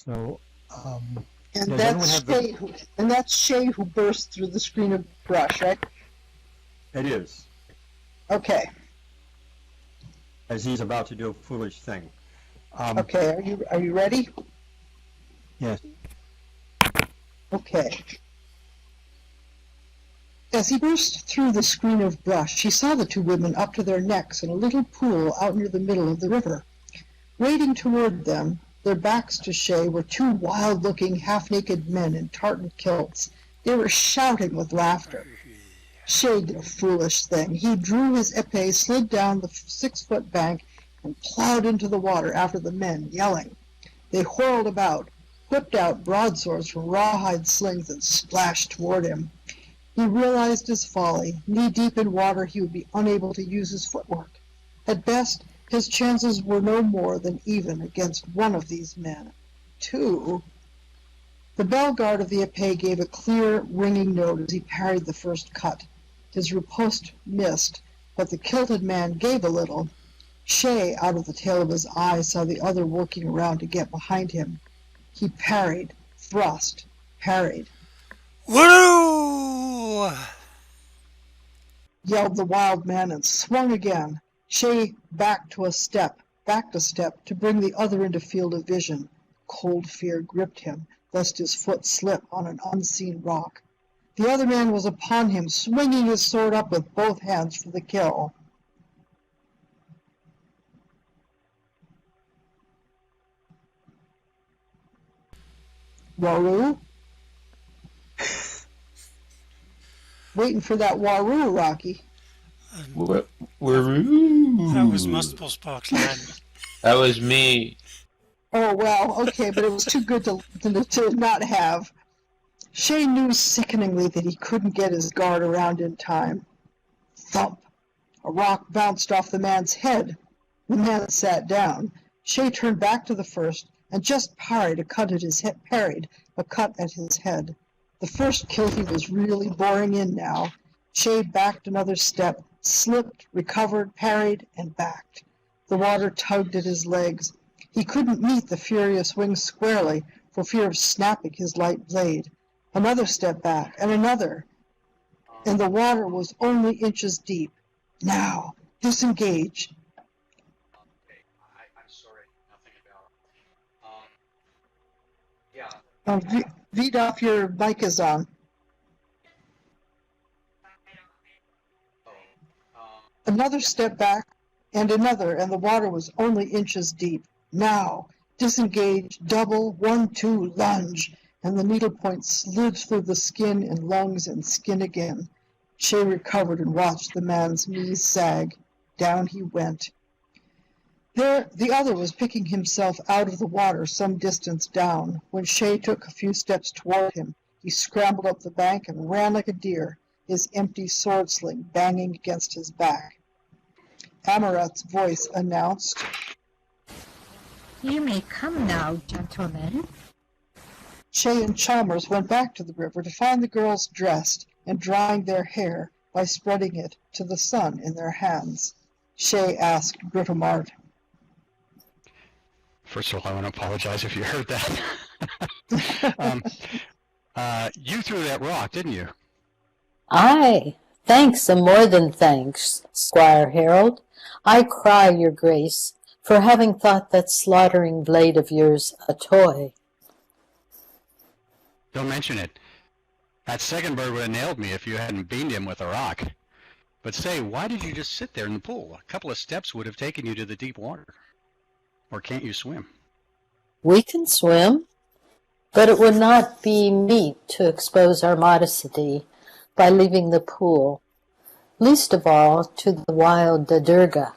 So, And does anyone have the... that's Shay who burst through the screen of brush, right? It is, Okay. as he's about to do a foolish thing. Okay, are you ready? Yes. Okay. As he burst through the screen of brush, he saw the two women up to their necks in a little pool out near the middle of the river. Wading toward them, their backs to Shay, were two wild-looking, half-naked men in tartan kilts. They were shouting with laughter. Shay did a foolish thing. He drew his épée, slid down the 6-foot bank, and plowed into the water after the men, yelling. They whirled about, whipped out broadswords from rawhide slings, and splashed toward him. He realized his folly. Knee-deep in water, he would be unable to use his footwork. At best, his chances were no more than even against one of these men. Two. The bell guard of the épée gave a clear, ringing note as he parried the first cut. His riposte missed, but the kilted man gave a little. Shay, out of the tail of his eye, saw the other working around to get behind him. He parried, thrust, parried. Woo! Yelled the wild man and swung again. Shay backed a step to bring the other into field of vision. Cold fear gripped him, lest his foot slip on an unseen rock. The other man was upon him, swinging his sword up with both hands for the kill. Waroo? Waiting for that waroo, Rocky. Waroo. That was multiple sparks, lad. That was me. Oh, well, okay, but it was too good to not have. Shay knew sickeningly that he couldn't get his guard around in time. Thump! A rock bounced off the man's head. The man sat down. Shay turned back to the first and just parried a cut at his head. The first kill he was really boring in now. Shay backed another step, slipped, recovered, parried, and backed. The water tugged at his legs. He couldn't meet the furious wings squarely for fear of snapping his light blade. Another step back, and another, and the water was only inches deep. Now, disengage. I'm sorry, nothing about Vidaf, your mic is on. Another step back, and another, and the water was only inches deep. Now, disengage, double, 1-2, lunge, and the needlepoint slid through the skin and lungs and skin again. Shay recovered and watched the man's knees sag. Down he went. There, the other was picking himself out of the water some distance down. When Shay took a few steps toward him, he scrambled up the bank and ran like a deer, his empty sword sling banging against his back. Amaret's voice announced, "You may come now, gentlemen." Shay and Chalmers went back to the river to find the girls dressed and drying their hair by spreading it to the sun in their hands. Shay asked Britomart, First of all, I want to apologize if you heard that. You threw that rock, didn't you? Aye, thanks and more than thanks, Squire Harold. I cry, your grace, for having thought that slaughtering blade of yours a toy. Don't mention it. That second bird would have nailed me if you hadn't beamed him with a rock. But say, why did you just sit there in the pool? A couple of steps would have taken you to the deep water. Or can't you swim? We can swim, but it would not be meet to expose our modesty by leaving the pool, least of all to the wild Durga.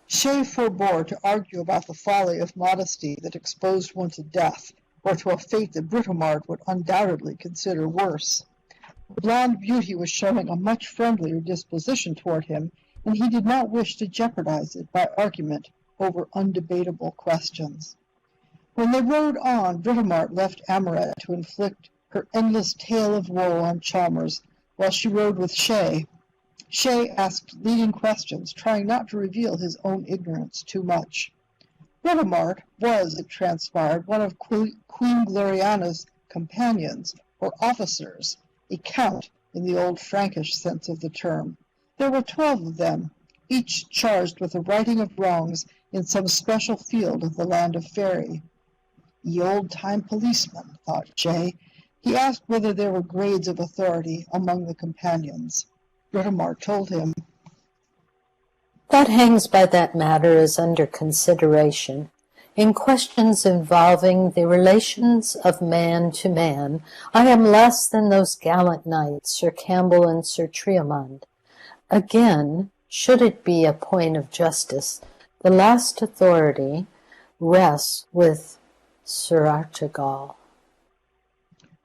Shay forbore to argue about the folly of modesty that exposed one to death, or to a fate that Britomart would undoubtedly consider worse. The blonde beauty was showing a much friendlier disposition toward him, and he did not wish to jeopardize it by argument over undebatable questions. When they rode on, Britomart left Amaret to inflict her endless tale of woe on Chalmers, while she rode with Shay. Shay asked leading questions, trying not to reveal his own ignorance too much. Britomart was, it transpired, one of Queen Gloriana's companions, or officers, a count in the old Frankish sense of the term. There were 12 of them, each charged with the righting of wrongs in some special field of the land of Faerie. Ye old-time policeman, thought Shay. He asked whether there were grades of authority among the companions. Britomart told him. That hangs by that matter is under consideration. In questions involving the relations of man to man, I am less than those gallant knights, Sir Campbell and Sir Triamond. Again, should it be a point of justice, the last authority rests with Sir Archegall.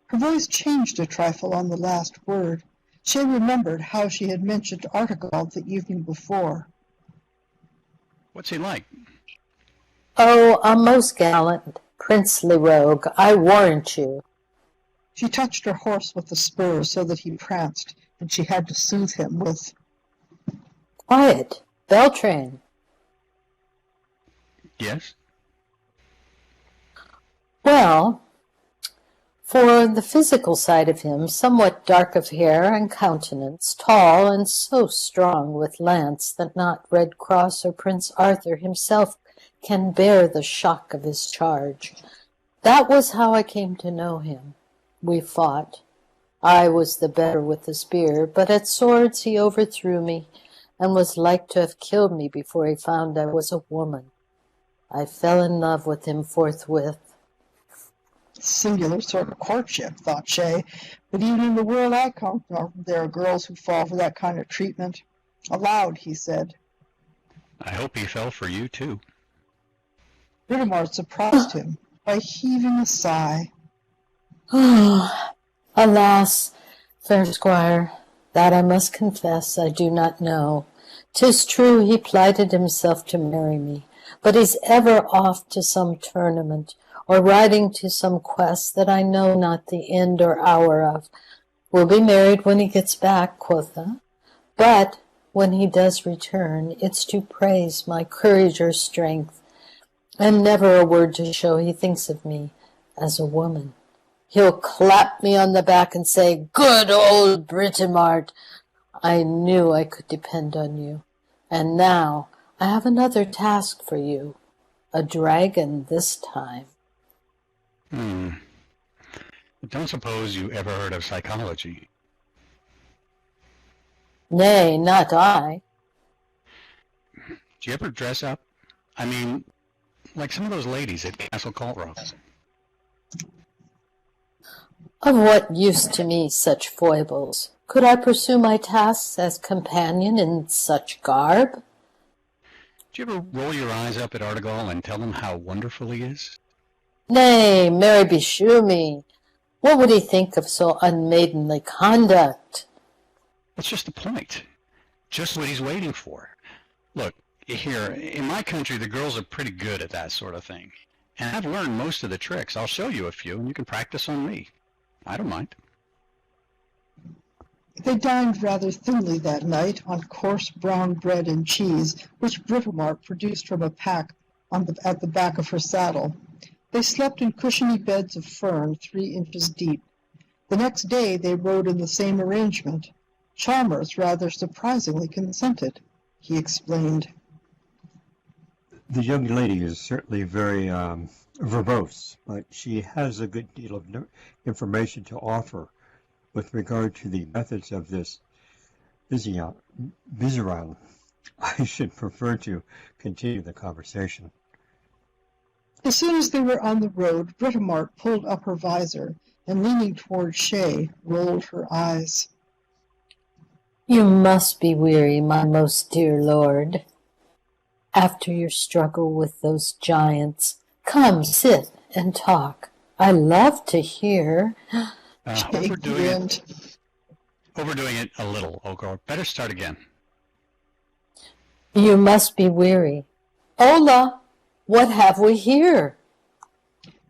Her voice changed a trifle on the last word. She remembered how she had mentioned Archegall the evening before. What's he like? Oh, a most gallant, princely rogue, I warrant you. She touched her horse with the spurs so that he pranced, and she had to soothe him with, Quiet, Beltran. Yes? Well, for the physical side of him, somewhat dark of hair and countenance, tall and so strong with lance that not Red Cross or Prince Arthur himself can bear the shock of his charge. That was how I came to know him. We fought. I was the better with the spear, but at swords he overthrew me, and was like to have killed me before he found I was a woman. I fell in love with him forthwith. singular sort of courtship, thought Shay, but even in the world I come from, there are girls who fall for that kind of treatment. Aloud, he said. I hope he fell for you, too. Britomart surprised him by heaving a sigh. Alas, fair squire, that I must confess I do not know. 'Tis true he plighted himself to marry me, but he's ever off to some tournament, or riding to some quest that I know not the end or hour of. We'll be married when he gets back, quotha. But when he does return, it's to praise my courage or strength, and never a word to show he thinks of me as a woman. He'll clap me on the back and say, "Good old Britomart, I knew I could depend on you. And now I have another task for you, a dragon this time." Don't suppose you ever heard of psychology? Nay, not I. Do you ever dress up? I mean, like some of those ladies at Castle Caltrock. Of what use to me such foibles? Could I pursue my tasks as companion in such garb? Do you ever roll your eyes up at Artegall and tell him how wonderful he is? Nay, marry beshrew me. What would he think of so unmaidenly conduct? That's just the point. Just what he's waiting for. Look, here, in my country, the girls are pretty good at that sort of thing. And I've learned most of the tricks. I'll show you a few, and you can practice on me. I don't mind. They dined rather thinly that night on coarse brown bread and cheese, which Britomart produced from a pack at the back of her saddle. They slept in cushiony beds of fern 3 inches deep. The next day they rode in the same arrangement. Chalmers rather surprisingly consented, he explained. The young lady is certainly very verbose, but she has a good deal of information to offer with regard to the methods of this Viseran. I should prefer to continue the conversation. As soon as they were on the road, Britomart pulled up her visor, and leaning toward Shay, rolled her eyes. You must be weary, my most dear lord. After your struggle with those giants, come, sit and talk. I love to hear. Shay grinned. Overdoing it a little, Ogre. Better start again. You must be weary. Hola, what have we here?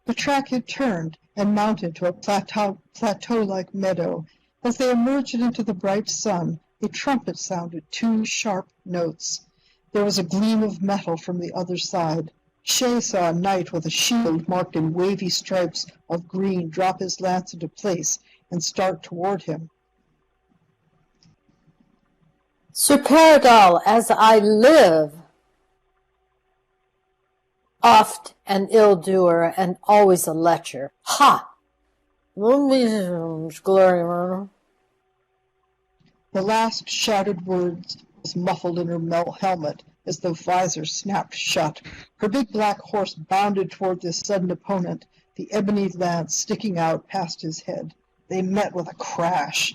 The track had turned and mounted to a plateau-like meadow. As they emerged into the bright sun, a trumpet sounded 2 sharp notes. There was a gleam of metal from the other side. Shay saw a knight with a shield marked in wavy stripes of green drop his lance into place and start toward him. Sir Paradol, as I live, oft an ill-doer and always a lecher. Ha! Glory. The last shouted words was muffled in her helmet as the visor snapped shut. Her big black horse bounded toward this sudden opponent, the ebony lance sticking out past his head. They met with a crash.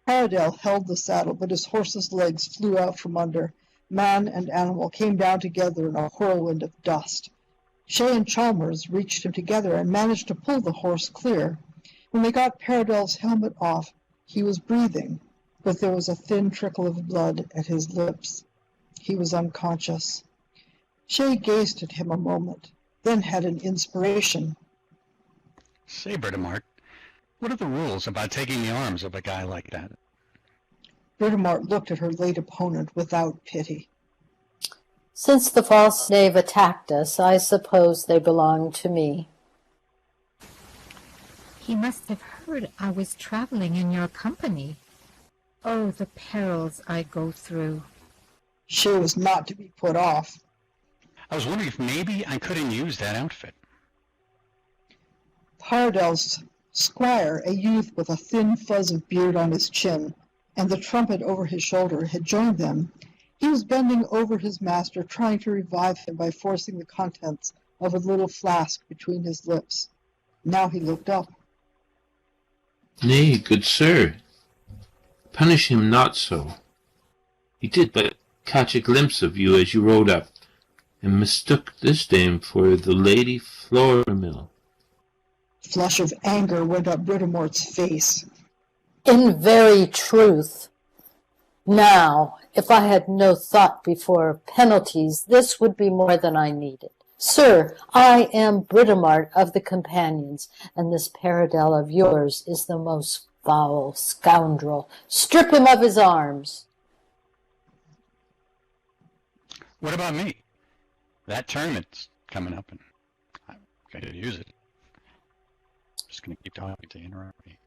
Paradel held the saddle, but his horse's legs flew out from under. Man and animal came down together in a whirlwind of dust. Shay and Chalmers reached him together and managed to pull the horse clear. When they got Paradel's helmet off, he was breathing, but there was a thin trickle of blood at his lips. He was unconscious. Shay gazed at him a moment, then had an inspiration. Say, Britomart, what are the rules about taking the arms of a guy like that? Britomart looked at her late opponent without pity. Since the false knave attacked us, I suppose they belong to me. He must have heard I was traveling in your company. Oh, the perils I go through. Shay was not to be put off. I was wondering if maybe I couldn't use that outfit. Paradel's squire, a youth with a thin fuzz of beard on his chin, and the trumpet over his shoulder, had joined them. He was bending over his master, trying to revive him by forcing the contents of a little flask between his lips. Now he looked up. Nay, good sir, punish him not so. He did but catch a glimpse of you as you rode up, and mistook this dame for the Lady Florimel. A flush of anger went up Britomart's face. In very truth. Now, if I had no thought before of penalties, this would be more than I needed. Sir, I am Britomart of the Companions, and this Paradel of yours is the most foul scoundrel. Strip him of his arms. What about me? That tournament's coming up, and I'm going to use it. Just going to keep talking to interrupt me.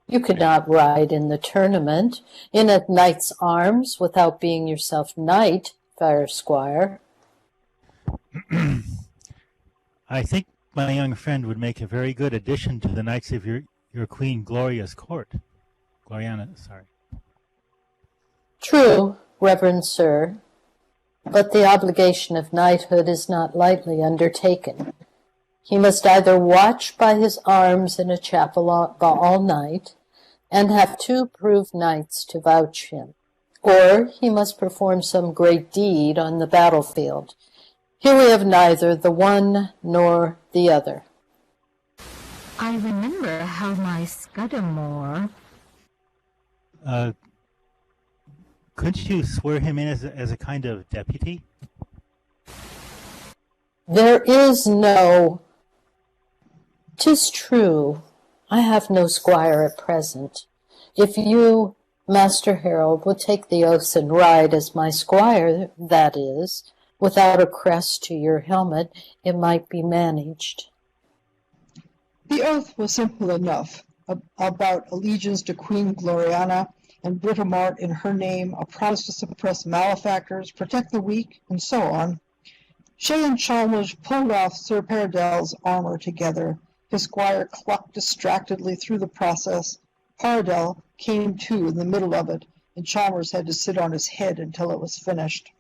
You could not ride in the tournament in a knight's arms without being yourself knight, fair squire. I think my young friend would make a very good addition to the knights of your Queen Gloria's court. Gloriana, sorry. True, reverend sir, but the obligation of knighthood is not lightly undertaken. He must either watch by his arms in a chapel all night, and have 2 proved knights to vouch him, or he must perform some great deed on the battlefield. Here we have neither the one nor the other. I remember how my Scudamore... Couldn't you swear him in as a kind of deputy? There is no... 'Tis true, I have no squire at present. If you, Master Harold, would take the oaths and ride as my squire, that is, without a crest to your helmet, it might be managed. The oath was simple enough, about allegiance to Queen Gloriana and Britomart in her name, a promise to suppress malefactors, protect the weak, and so on. Shay and Chalmers pulled off Sir Paradel's armor together. His squire clucked distractedly through the process. Paradel came to in the middle of it, and Chalmers had to sit on his head until it was finished.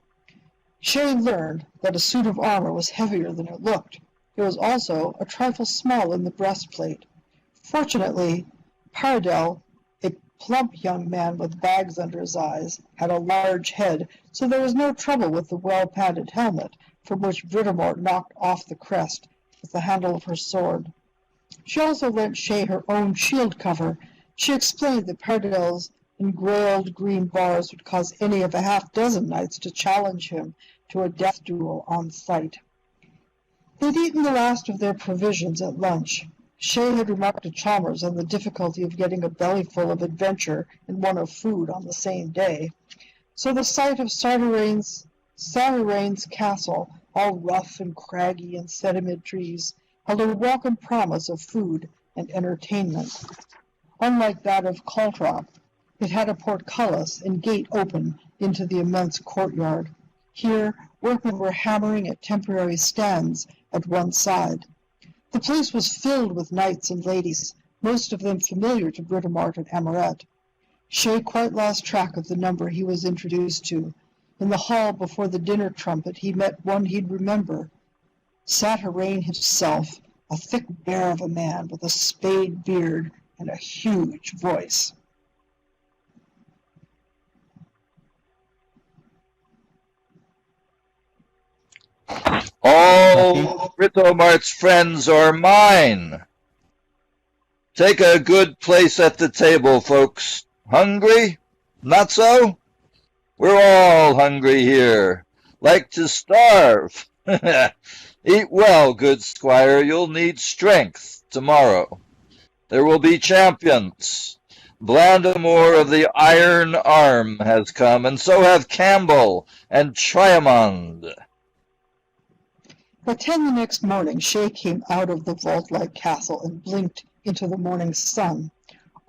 Shay learned that a suit of armor was heavier than it looked. It was also a trifle small in the breastplate. Fortunately, Paradel, a plump young man with bags under his eyes, had a large head, so there was no trouble with the well-padded helmet, from which Britomart knocked off the crest with the handle of her sword. She also lent Shay her own shield cover. She explained that Paradel's engrailed green bars would cause any of a half-dozen knights to challenge him to a death duel on sight. They'd eaten the last of their provisions at lunch. Shay had remarked to Chalmers on the difficulty of getting a bellyful of adventure and one of food on the same day. So the sight of Sardaraine's castle all rough and craggy and set amid trees, held a welcome promise of food and entertainment. Unlike that of Caltrop, it had a portcullis and gate open into the immense courtyard. Here, workmen were hammering at temporary stands at one side. The place was filled with knights and ladies, most of them familiar to Britomart and Amoret. Shay quite lost track of the number he was introduced to. In the hall before the dinner trumpet he met one he'd remember. Saturain himself, a thick bear of a man with a spade beard and a huge voice. All Britomart's friends are mine. Take a good place at the table, folks. Hungry? Not so? We're all hungry here. Like to starve. Eat well, good squire. You'll need strength tomorrow. There will be champions. Blandamore of the Iron Arm has come, and so have Campbell and Triamond. At 10 the next morning, Shay came out of the vault-like castle and blinked into the morning sun.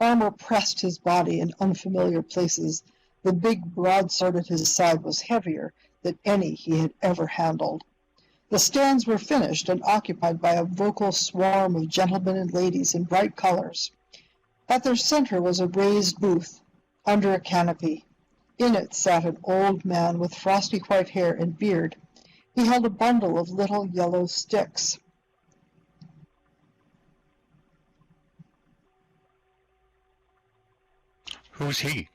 Armor pressed his body in unfamiliar places. The big broadsword at his side was heavier than any he had ever handled. The stands were finished and occupied by a vocal swarm of gentlemen and ladies in bright colors. At their center was a raised booth, under a canopy. In it sat an old man with frosty white hair and beard. He held a bundle of little yellow sticks. Who's he?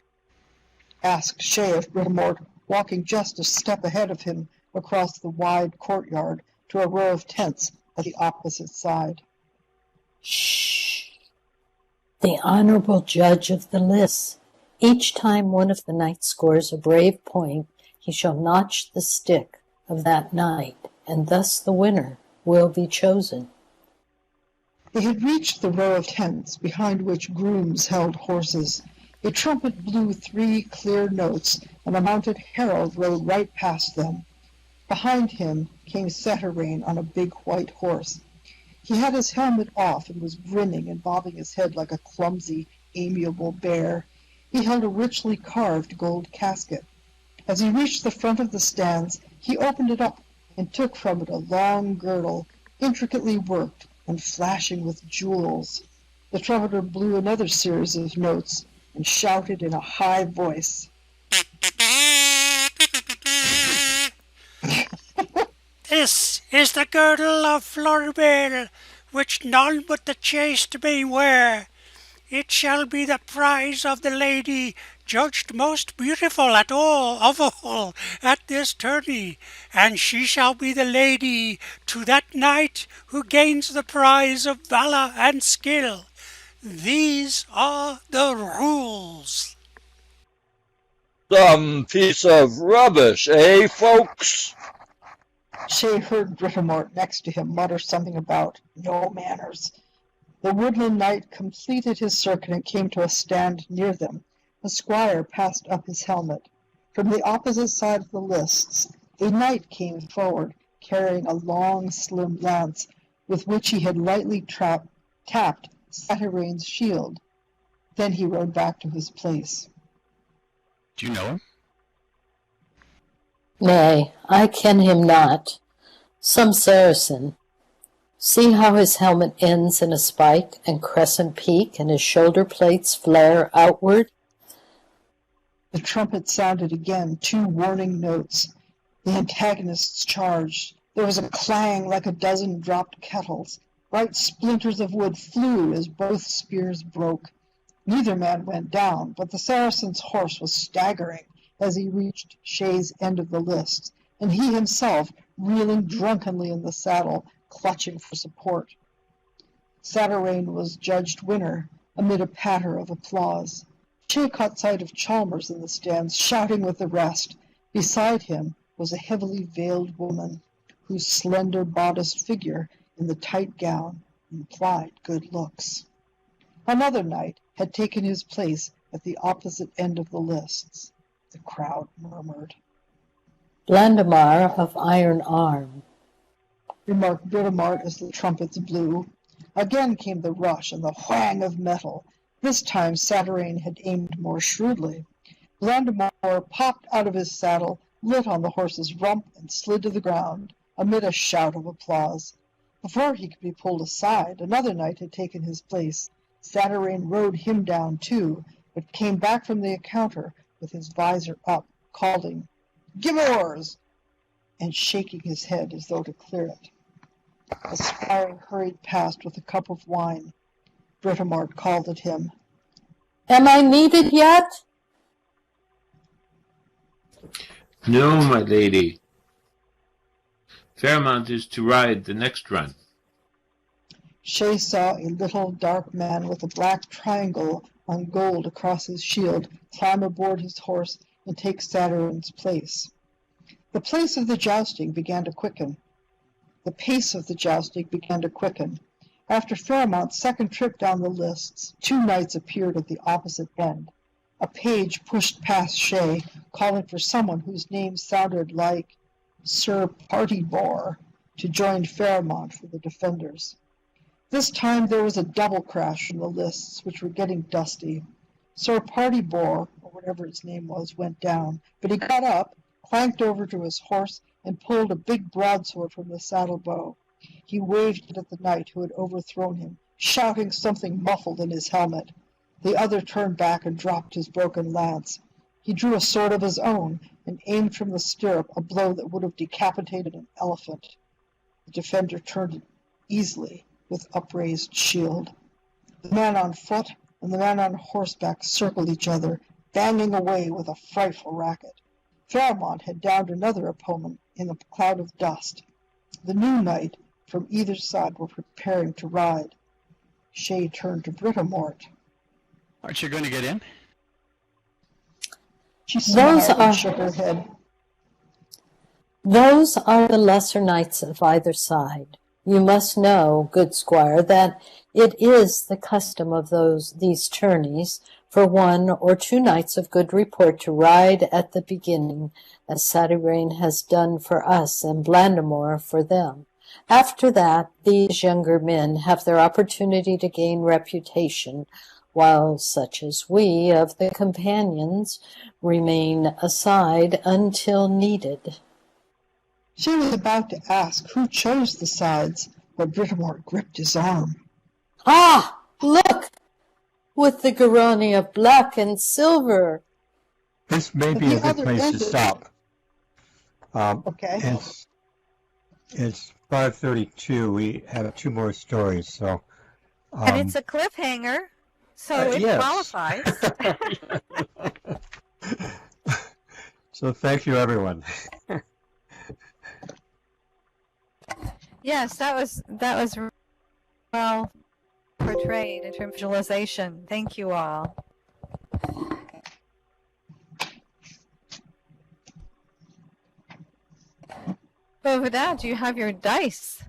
Asked Shay of Britomart, walking just a step ahead of him across the wide courtyard to a row of tents at the opposite side. Shh! The honorable judge of the lists. Each time one of the knights scores a brave point, he shall notch the stick of that knight, and thus the winner will be chosen. They had reached the row of tents, behind which grooms held horses. A trumpet blew 3 clear notes, and a mounted herald rode right past them. Behind him came Saturain on a big white horse. He had his helmet off and was grinning and bobbing his head like a clumsy, amiable bear. He held a richly carved gold casket. As he reached the front of the stands, he opened it up and took from it a long girdle, intricately worked and flashing with jewels. The trumpeter blew another series of notes and shouted in a high voice, This is the girdle of Florimel, which none but the chaste may wear. It shall be the prize of the lady judged most beautiful of all at this tourney, and she shall be the lady to that knight who gains the prize of valor and skill. These are the rules. Some piece of rubbish, eh, folks? Shay heard Britomart next to him mutter something about no manners. The woodland knight completed his circuit and came to a stand near them. The squire passed up his helmet. From the opposite side of the lists, a knight came forward, carrying a long, slim lance, with which he had lightly tapped Saturain's shield. Then he rode back to his place. Do you know him? Nay, I ken him not. Some Saracen. See how his helmet ends in a spike and crescent peak, and his shoulder plates flare outward? The trumpet sounded again, 2 warning notes. The antagonists charged. There was a clang like a dozen dropped kettles. Bright splinters of wood flew as both spears broke. Neither man went down, but the Saracen's horse was staggering as he reached Shay's end of the lists, and he himself reeling drunkenly in the saddle, clutching for support. Saturain was judged winner amid a patter of applause. Shay caught sight of Chalmers in the stands, shouting with the rest. Beside him was a heavily veiled woman, whose slender bodiced figure in the tight gown implied good looks. Another knight had taken his place at the opposite end of the lists. The crowd murmured. Blandemar of Iron Arm. remarked Britomart as the trumpets blew. Again came the rush and the whang of metal. This time Satyrane had aimed more shrewdly. Blandemar popped out of his saddle, lit on the horse's rump, and slid to the ground, amid a shout of applause. Before he could be pulled aside, another knight had taken his place. Satyrane rode him down too, but came back from the encounter with his visor up, calling, "Give oars!" and shaking his head as though to clear it. A squire hurried past with a cup of wine. Britomart called at him. Am I needed yet? No, my lady. Fairmont is to ride the next run. Shay saw a little dark man with a black triangle on gold across his shield climb aboard his horse and take Satyrane's place. The pace of the jousting began to quicken. After Fairmont's second trip down the lists, two knights appeared at the opposite end. A page pushed past Shay, calling for someone whose name sounded like Sir Partybore, to join Fairmont for the defenders. This time there was a double crash from the lists, which were getting dusty. Sir Partybore, or whatever his name was, went down, but he got up, clanked over to his horse, and pulled a big broadsword from the saddle bow. He waved it at the knight who had overthrown him, shouting something muffled in his helmet. The other turned back and dropped his broken lance. He drew a sword of his own and aimed from the stirrup a blow that would have decapitated an elephant. The defender turned it easily with upraised shield. The man on foot and the man on horseback circled each other, banging away with a frightful racket. Fairmont had downed another opponent in a cloud of dust. The new knight from either side were preparing to ride. Shay turned to Britomart. Aren't you going to get in? She smiled and shook her head. Those are the lesser knights of either side. You must know, good squire, that it is the custom of these tourneys for one or two knights of good report to ride at the beginning, as Satyrane has done for us and Blandemar for them. After that, these younger men have their opportunity to gain reputation, while such as we of the companions remain aside until needed. She was about to ask who chose the sides, but Britomart gripped his arm. Ah, look! With the Garoni of black and silver. This may be a good place to stop. Okay. It's 5:32. We have two more stories, so. And it's a cliffhanger, so it yes. qualifies. So thank you, everyone. Yes, that was well portrayed in terms of visualization. Thank you all. Over that, do you have your dice?